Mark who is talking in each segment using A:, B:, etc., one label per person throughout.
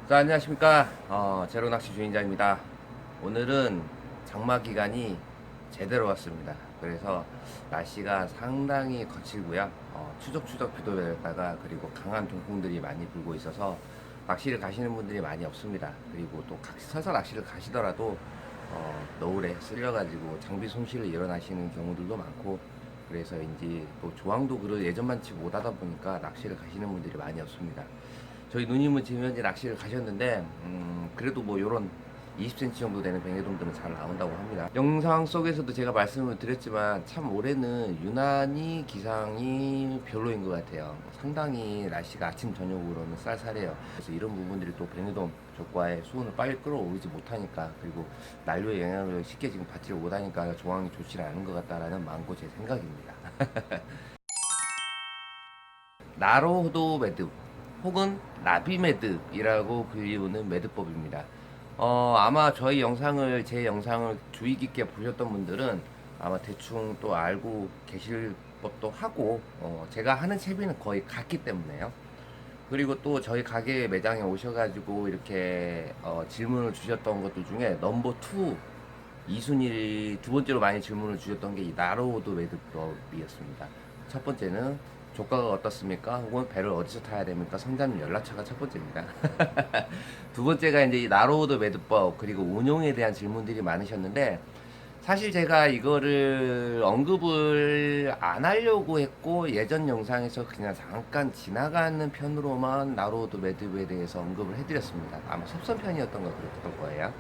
A: 자, 안녕하십니까. 제로낚시 주인장입니다. 오늘은 장마 기간이 제대로 왔습니다. 그래서 날씨가 상당히 거칠고요. 추적추적 비도 내다가 그리고 강한 동풍들이 많이 불고 있어서 낚시를 가시는 분들이 많이 없습니다. 그리고 또 서서 낚시를 가시더라도 너울에 쓸려가지고 장비 손실을 일어나시는 경우들도 많고, 그래서인지 또 조항도 예전만치 못하다 보니까 낚시를 가시는 분들이 많이 없습니다. 저희 누님은 지금 현재 낚시를 가셨는데 그래도 뭐 요런 20cm 정도 되는 뱅에돔들은 잘 나온다고 합니다. 영상 속에서도 제가 말씀을 드렸지만 참 올해는 유난히 기상이 별로인 것 같아요. 상당히 날씨가 아침 저녁으로는 쌀쌀해요. 그래서 이런 부분들이 또 뱅에돔 조과의 수온을 빨리 끌어오르지 못하니까, 그리고 난로의 영향을 쉽게 지금 받지 못하니까 조항이 좋지 않은 것 같다라는 망고 제 생각입니다. 나로도 매듭 혹은 나비 매듭이라고 불리우는 매듭법입니다. 아마 제 영상을 주의 깊게 보셨던 분들은 아마 대충 또 알고 계실 법도 하고, 제가 하는 채비는 거의 같기 때문에요. 그리고 또 저희 가게 매장에 오셔가지고 이렇게 질문을 주셨던 것들 중에 넘버 2, 2순위 두 번째로 많이 질문을 주셨던 게 이 나로우드 매듭법이었습니다. 첫 번째는 조가가 어떻습니까? 혹은 배를 어디서 타야 됩니까? 성자님 연락처가 첫 번째입니다. 두 번째가 이제 이 나로우드 매듭법 그리고 운용에 대한 질문들이 많으셨는데, 사실 제가 이거를 언급을 안 하려고 했고 예전 영상에서 그냥 잠깐 지나가는 편으로만 나로우드 매듭에 대해서 언급을 해드렸습니다. 아마 속선편이었던 거 그랬던 거예요.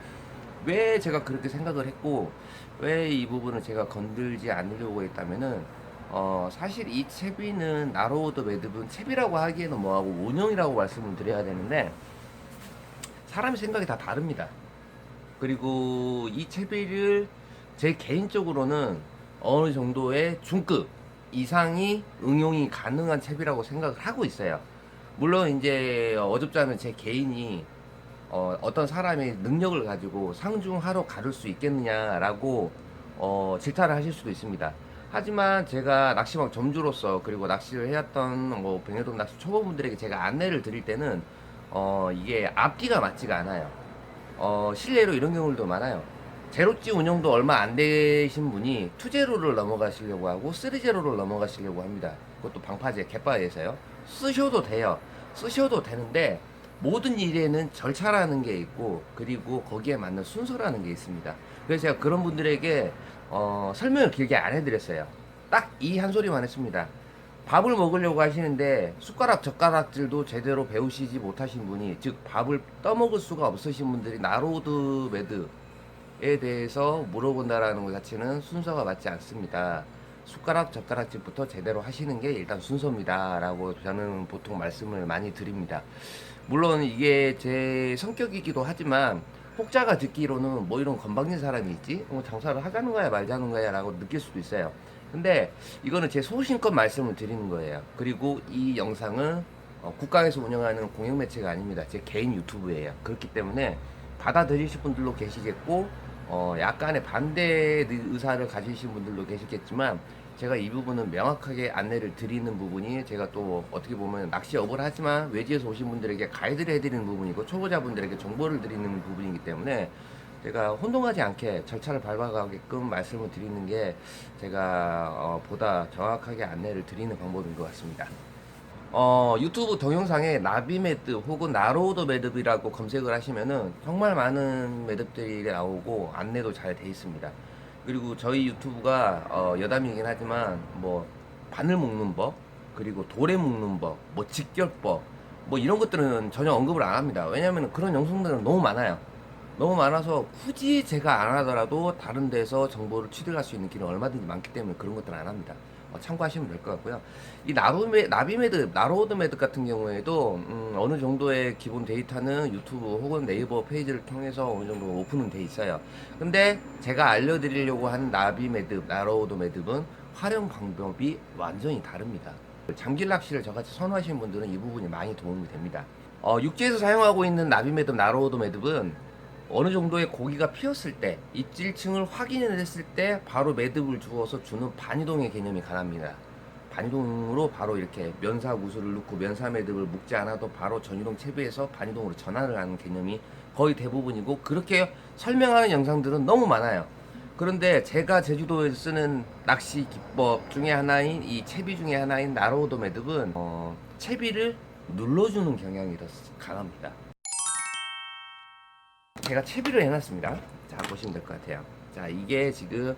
A: 왜 제가 그렇게 생각을 했고 왜 이 부분을 제가 건들지 않으려고 했다면은, 사실 이 채비는 나로우드 매듭은 채비라고 하기에는 뭐하고 운영이라고 말씀을 드려야 되는데, 사람의 생각이 다 다릅니다. 그리고 이 채비를 제 개인적으로는 어느 정도의 중급 이상이 응용이 가능한 채비라고 생각을 하고 있어요. 물론 이제 어줍지 않은 제 개인이 어떤 사람의 능력을 가지고 상중하로 가를 수 있겠느냐라고 질타를 하실 수도 있습니다. 하지만 제가 낚시방 점주로서 그리고 낚시를 해왔던 뭐 뱅에돔 낚시 초보분들에게 제가 안내를 드릴 때는 이게 앞뒤가 맞지가 않아요. 실례로 이런 경우도 많아요. 제로찌 운영도 얼마 안 되신 분이 투제로를 넘어가시려고 하고 쓰리제로를 넘어가시려고 합니다. 그것도 방파제 갯바에서요. 쓰셔도 돼요. 쓰셔도 되는데 모든 일에는 절차라는 게 있고 그리고 거기에 맞는 순서라는 게 있습니다. 그래서 제가 그런 분들에게 설명을 길게 안 해드렸어요. 딱 이 한 소리만 했습니다. 밥을 먹으려고 하시는데 숟가락 젓가락질도 제대로 배우시지 못하신 분이, 즉 밥을 떠먹을 수가 없으신 분들이 나로드 매드에 대해서 물어본다라는 것 자체는 순서가 맞지 않습니다. 숟가락 젓가락질부터 제대로 하시는 게 일단 순서입니다 라고 저는 보통 말씀을 많이 드립니다. 물론 이게 제 성격이기도 하지만 혹자가 듣기로는 뭐 이런 건방진 사람이 있지? 뭐 장사를 하자는 거야 말자는 거야 라고 느낄 수도 있어요. 근데 이거는 제 소신껏 말씀을 드리는 거예요. 그리고 이 영상은 국가에서 운영하는 공영매체가 아닙니다. 제 개인 유튜브예요. 그렇기 때문에 받아들이실 분들도 계시겠고 약간의 반대 의사를 가지신 분들도 계시겠지만, 제가 이 부분은 명확하게 안내를 드리는 부분이 제가 또 어떻게 보면 낚시업을 하지만 외지에서 오신 분들에게 가이드를 해드리는 부분이고 초보자분들에게 정보를 드리는 부분이기 때문에 제가 혼동하지 않게 절차를 밟아가게끔 말씀을 드리는 게 제가 보다 정확하게 안내를 드리는 방법인 것 같습니다. 유튜브 동영상에 나비 매듭 혹은 나로우드 매듭이라고 검색을 하시면은 정말 많은 매듭들이 나오고 안내도 잘 돼 있습니다. 그리고 저희 유튜브가 여담이긴 하지만 뭐 바늘 묶는 법, 그리고 도래 묶는 법, 뭐 직결법, 뭐 이런 것들은 전혀 언급을 안 합니다. 왜냐면 그런 영상들은 너무 많아요. 너무 많아서 굳이 제가 안 하더라도 다른 데서 정보를 취득할 수 있는 길은 얼마든지 많기 때문에 그런 것들은 안 합니다. 참고하시면 될 것 같고요. 이 나비매듭, 나로우드 매듭 같은 경우에도 어느 정도의 기본 데이터는 유튜브 혹은 네이버 페이지를 통해서 어느 정도 오픈은 돼 있어요. 근데 제가 알려드리려고 하는 나비매듭, 나로우드 매듭은 활용 방법이 완전히 다릅니다. 잠길 낚시를 저같이 선호하시는 분들은 이 부분이 많이 도움이 됩니다. 육지에서 사용하고 있는 나비매듭, 나로우드 매듭은 어느 정도의 고기가 피었을 때 입질층을 확인을 했을 때 바로 매듭을 주어서 주는 반이동의 개념이 강합니다. 반이동으로 바로 이렇게 면사 구슬을 넣고 면사 매듭을 묶지 않아도 바로 전이동 채비에서 반이동으로 전환을 하는 개념이 거의 대부분이고, 그렇게 설명하는 영상들은 너무 많아요. 그런데 제가 제주도에서 쓰는 낚시 기법 중에 하나인 이 채비 중에 하나인 나로우도 매듭은 채비를 눌러주는 경향이 더 강합니다. 제가 채비를 해놨습니다. 자, 보시면 될 것 같아요. 자, 이게 지금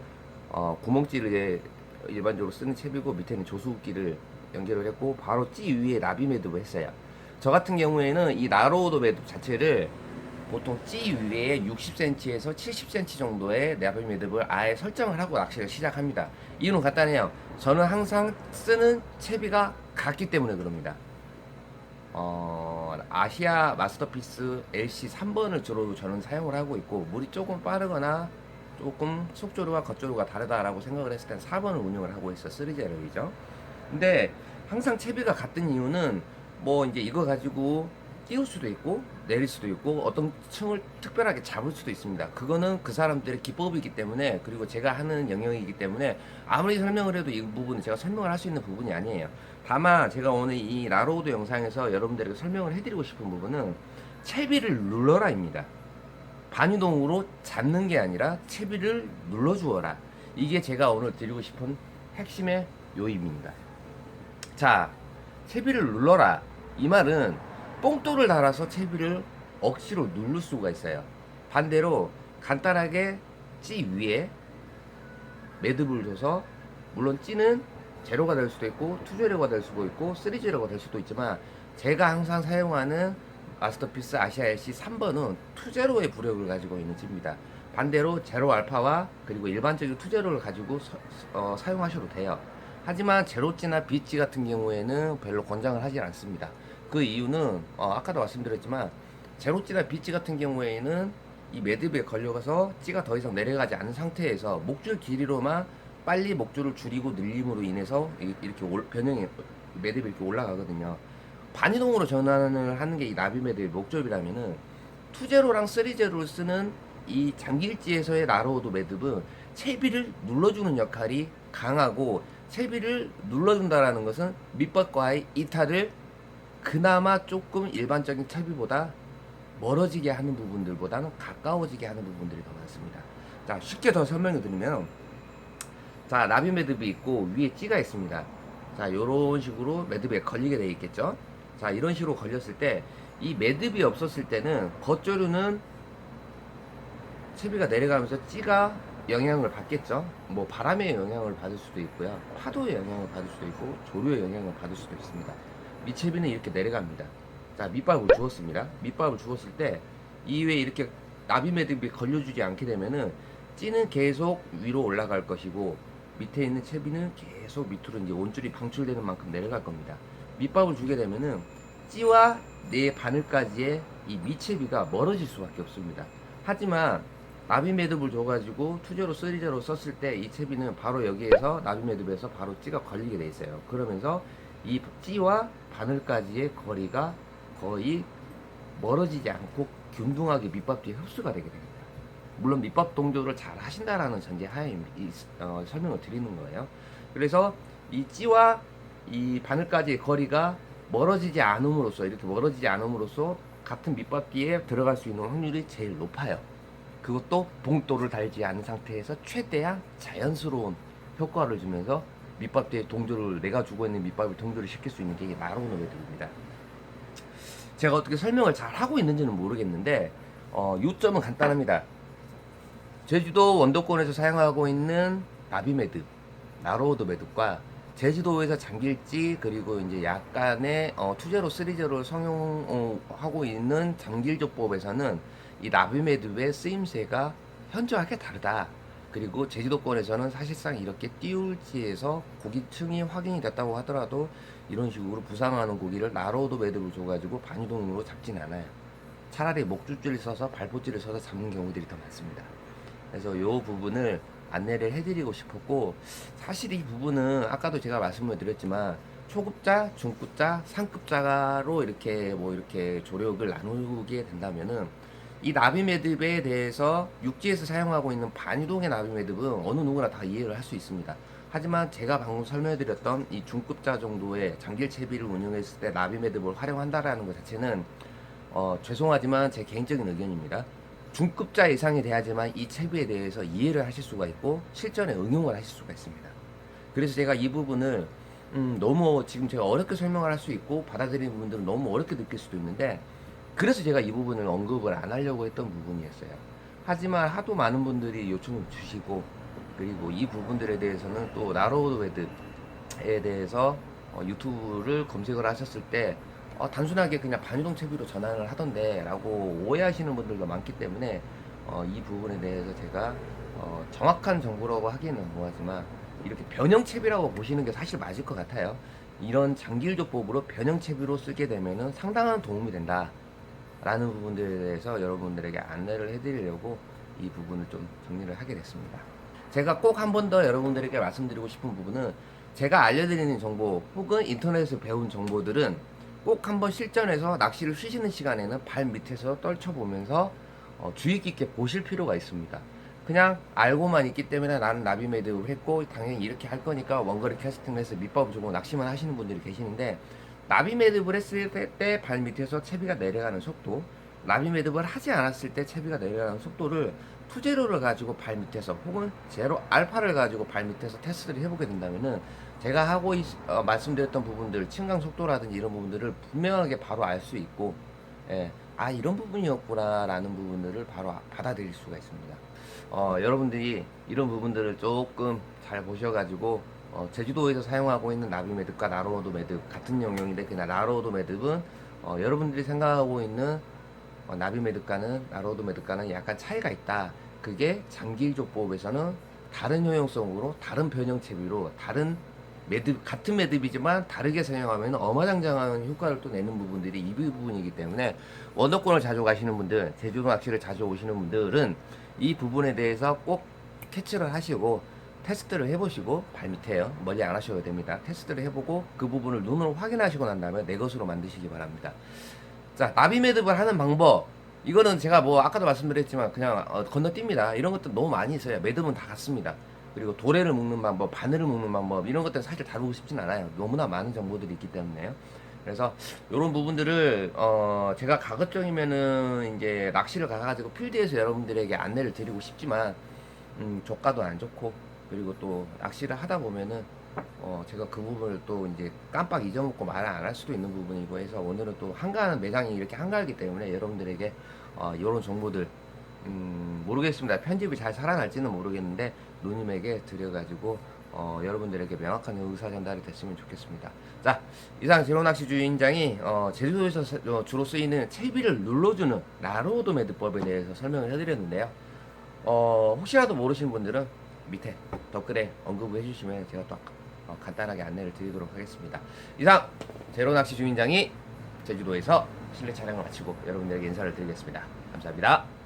A: 구멍찌를 일반적으로 쓰는 채비고, 밑에는 조수기를 연결을 했고 바로 찌 위에 나비 매듭을 했어요. 저 같은 경우에는 이 나로우도 매듭 자체를 보통 찌 위에 60cm에서 70cm 정도의 나비 매듭을 아예 설정을 하고 낚시를 시작합니다. 이유는 간단해요. 저는 항상 쓰는 채비가 같기 때문에 그럽니다. 아시아 마스터피스 LC 3번을 주로 저는 사용을 하고 있고, 물이 조금 빠르거나 조금 속조류와 겉조류가 다르다라고 생각을 했을 땐 4번을 운영을 하고 있어. 3제력이죠. 근데 항상 채비가 같은 이유는 뭐 이제 이거 가지고 띄울 수도 있고 내릴 수도 있고 어떤 층을 특별하게 잡을 수도 있습니다. 그거는 그 사람들의 기법이기 때문에, 그리고 제가 하는 영역이기 때문에 아무리 설명을 해도 이 부분은 제가 설명을 할 수 있는 부분이 아니에요. 다만 제가 오늘 이 나로우드 영상에서 여러분들에게 설명을 해드리고 싶은 부분은 채비를 눌러라입니다. 반유동으로 잡는 게 아니라 채비를 눌러주어라. 이게 제가 오늘 드리고 싶은 핵심의 요입니다. 자, 채비를 눌러라. 이 말은 뽕돌을 달아서 채비를 억지로 누를 수가 있어요. 반대로 간단하게 찌 위에 매듭을 줘서, 물론 찌는 제로가 될 수도 있고 2제로가 될 수도 있고 3제로가 될 수도 있지만, 제가 항상 사용하는 마스터피스 아시아 LC 3번은 2제로의 부력을 가지고 있는 찌입니다. 반대로 제로 알파와 그리고 일반적인 2제로를 가지고 사용하셔도 돼요. 하지만 제로찌나 비찌 같은 경우에는 별로 권장을 하지 않습니다. 그 이유는 아까도 말씀드렸지만 제로찌나 비찌 같은 경우에는 이 매듭에 걸려가서 찌가 더 이상 내려가지 않은 상태에서 목줄 길이로만 빨리 목줄을 줄이고 늘림으로 인해서 이렇게 변형이 매듭이 이렇게 올라가거든요. 반이동으로 전환을 하는 게 이 나비 매듭의 목적이라면은 2제로랑 3제로를 쓰는 이 장길지에서의 나로우드 매듭은 채비를 눌러주는 역할이 강하고, 채비를 눌러준다라는 것은 밑밥과의 이탈을 그나마 조금 일반적인 채비보다 멀어지게 하는 부분들보다는 가까워지게 하는 부분들이 더 많습니다. 자, 쉽게 더 설명을 드리면, 자, 나비 매듭이 있고 위에 찌가 있습니다. 자, 요런 식으로 매듭에 걸리게 되어 있겠죠. 자, 이런 식으로 걸렸을 때 이 매듭이 없었을 때는 겉조류는 채비가 내려가면서 찌가 영향을 받겠죠. 뭐 바람의 영향을 받을 수도 있고요, 파도의 영향을 받을 수도 있고 조류의 영향을 받을 수도 있습니다. 밑채비는 이렇게 내려갑니다. 자, 밑밥을 주었습니다. 밑밥을 주었을 때 이외에 이렇게 나비 매듭이 걸려주지 않게 되면은 찌는 계속 위로 올라갈 것이고, 밑에 있는 채비는 계속 밑으로 이제 온줄이 방출되는 만큼 내려갈 겁니다. 밑밥을 주게 되면은 찌와 내 바늘까지의 이 밑채비가 멀어질 수밖에 없습니다. 하지만 나비 매듭을 줘가지고 2제로 3제로 썼을 때 이 채비는 바로 여기에서 나비 매듭에서 바로 찌가 걸리게 돼 있어요. 그러면서 이 찌와 바늘까지의 거리가 거의 멀어지지 않고 균등하게 밑밥 뒤에 흡수가 되게 됩니다. 물론 밑밥 동조를 잘 하신다라는 전제하에 설명을 드리는 거예요. 그래서 이 찌와 이 바늘까지의 거리가 멀어지지 않음으로써, 이렇게 멀어지지 않음으로써 같은 밑밥 뒤에 들어갈 수 있는 확률이 제일 높아요. 그것도 봉돌을 달지 않은 상태에서 최대한 자연스러운 효과를 주면서 밑밥 뒤에 동조를, 내가 주고 있는 밑밥을 동조를 시킬 수 있는 게 나로우드 매듭입니다. 제가 어떻게 설명을 잘 하고 있는지는 모르겠는데 요점은 간단합니다. 제주도 원도권에서 사용하고 있는 나비 매듭, 나로우드 매듭과 제주도에서 장길지, 그리고 이제 약간의 2제로 3제로를 성용하고 있는 장길조법에서는 이 나비 매듭의 쓰임새가 현저하게 다르다. 그리고 제주도권에서는 사실상 이렇게 띄울지에서 고기층이 확인이 됐다고 하더라도 이런 식으로 부상하는 고기를 나로우드 매듭을 줘가지고 반유동으로 잡진 않아요. 차라리 목줄줄을 써서 발포줄을 써서 잡는 경우들이 더 많습니다. 그래서 이 부분을 안내를 해드리고 싶었고, 사실 이 부분은 아까도 제가 말씀을 드렸지만 초급자, 중급자, 상급자로 이렇게 이렇게 조력을 나누게 된다면은 이 나비 매듭에 대해서 육지에서 사용하고 있는 반유동의 나비 매듭은 어느 누구나 다 이해를 할 수 있습니다. 하지만 제가 방금 설명해드렸던 이 중급자 정도의 장길채비를 운영했을 때 나비매듭을 활용한다라는 것 자체는 죄송하지만 제 개인적인 의견입니다. 중급자 이상이 돼야지만 이 채비에 대해서 이해를 하실 수가 있고 실전에 응용을 하실 수가 있습니다. 그래서 제가 이 부분을 너무 지금 제가 어렵게 설명을 할 수 있고 받아들이는 분들은 너무 어렵게 느낄 수도 있는데, 그래서 제가 이 부분을 언급을 안 하려고 했던 부분이었어요. 하지만 하도 많은 분들이 요청을 주시고, 그리고 이 부분들에 대해서는 또 나로우드 매듭에 대해서 유튜브를 검색을 하셨을 때 단순하게 그냥 반유동 채비로 전환을 하던데 라고 오해하시는 분들도 많기 때문에 이 부분에 대해서 제가 정확한 정보라고 하기는 뭐하지만 이렇게 변형 채비라고 보시는 게 사실 맞을 것 같아요. 이런 장길조법으로 변형 채비로 쓰게 되면은 상당한 도움이 된다 라는 부분들에 대해서 여러분들에게 안내를 해드리려고 이 부분을 좀 정리를 하게 됐습니다. 제가 꼭 한 번 더 여러분들에게 말씀드리고 싶은 부분은, 제가 알려드리는 정보 혹은 인터넷에서 배운 정보들은 꼭 한번 실전에서 낚시를 쉬시는 시간에는 발 밑에서 떨쳐보면서 주의 깊게 보실 필요가 있습니다. 그냥 알고만 있기 때문에 나는 나비 매듭을 했고 당연히 이렇게 할 거니까 원거리 캐스팅을 해서 밑밥 주고 낚시만 하시는 분들이 계시는데, 나비 매듭을 했을 때 발 밑에서 채비가 내려가는 속도, 나비 매듭을 하지 않았을 때 채비가 내려가는 속도를 투제로를 가지고 발 밑에서 혹은 제로 알파를 가지고 발 밑에서 테스트를 해보게 된다면은 제가 하고 말씀드렸던 부분들, 침강 속도라든지 이런 부분들을 분명하게 바로 알 수 있고, 예, 아 이런 부분이었구나 라는 부분들을 바로 받아들일 수가 있습니다. 여러분들이 이런 부분들을 조금 잘 보셔가지고 제주도에서 사용하고 있는 나비 매듭과 나로우드 매듭 같은 영역인데, 그냥 나로우드 매듭은 여러분들이 생각하고 있는 나비 매듭과는 나로우드 매듭과는 약간 차이가 있다. 그게 장길조법에서는 다른 효용성으로 다른 변형 채비로 다른 매듭, 같은 매듭이지만 다르게 사용하면 어마장장한 효과를 또 내는 부분들이 이 부분이기 때문에 원더권을 자주 가시는 분들, 제주도 낚시를 자주 오시는 분들은 이 부분에 대해서 꼭 캐치를 하시고 테스트를 해보시고, 발 밑에요, 멀리 안 하셔도 됩니다. 테스트를 해보고 그 부분을 눈으로 확인하시고 난 다음에 내 것으로 만드시기 바랍니다. 자, 나비 매듭을 하는 방법, 이거는 제가 뭐 아까도 말씀드렸지만 그냥 건너뜁니다. 이런 것들 너무 많이 있어요. 매듭은 다 같습니다. 그리고 도래를 묶는 방법, 바늘을 묶는 방법, 이런 것들은 사실 다루고 싶진 않아요. 너무나 많은 정보들이 있기 때문에요. 그래서 이런 부분들을 제가 가급적이면은 이제 낚시를 가가지고 필드에서 여러분들에게 안내를 드리고 싶지만 조가도 안 좋고, 그리고 또 낚시를 하다 보면은 제가 그 부분을 또 이제 깜빡 잊어먹고 말을 안 할 수도 있는 부분이고 해서 오늘은 또 한가하는 매장이 이렇게 한가하기 때문에 여러분들에게 이런 정보들 모르겠습니다. 편집이 잘 살아날지는 모르겠는데 누님에게 드려가지고 여러분들에게 명확한 의사 전달이 됐으면 좋겠습니다. 자, 이상 제로낚시 주인장이 제주도에서 주로 쓰이는 채비를 눌러주는 나로우드 매듭법에 대해서 설명을 해드렸는데요. 혹시라도 모르시는 분들은 밑에 댓글에 언급을 해주시면 제가 또 간단하게 안내를 드리도록 하겠습니다. 이상 제로낚시 주인장이 제주도에서 실내 촬영을 마치고 여러분들에게 인사를 드리겠습니다. 감사합니다.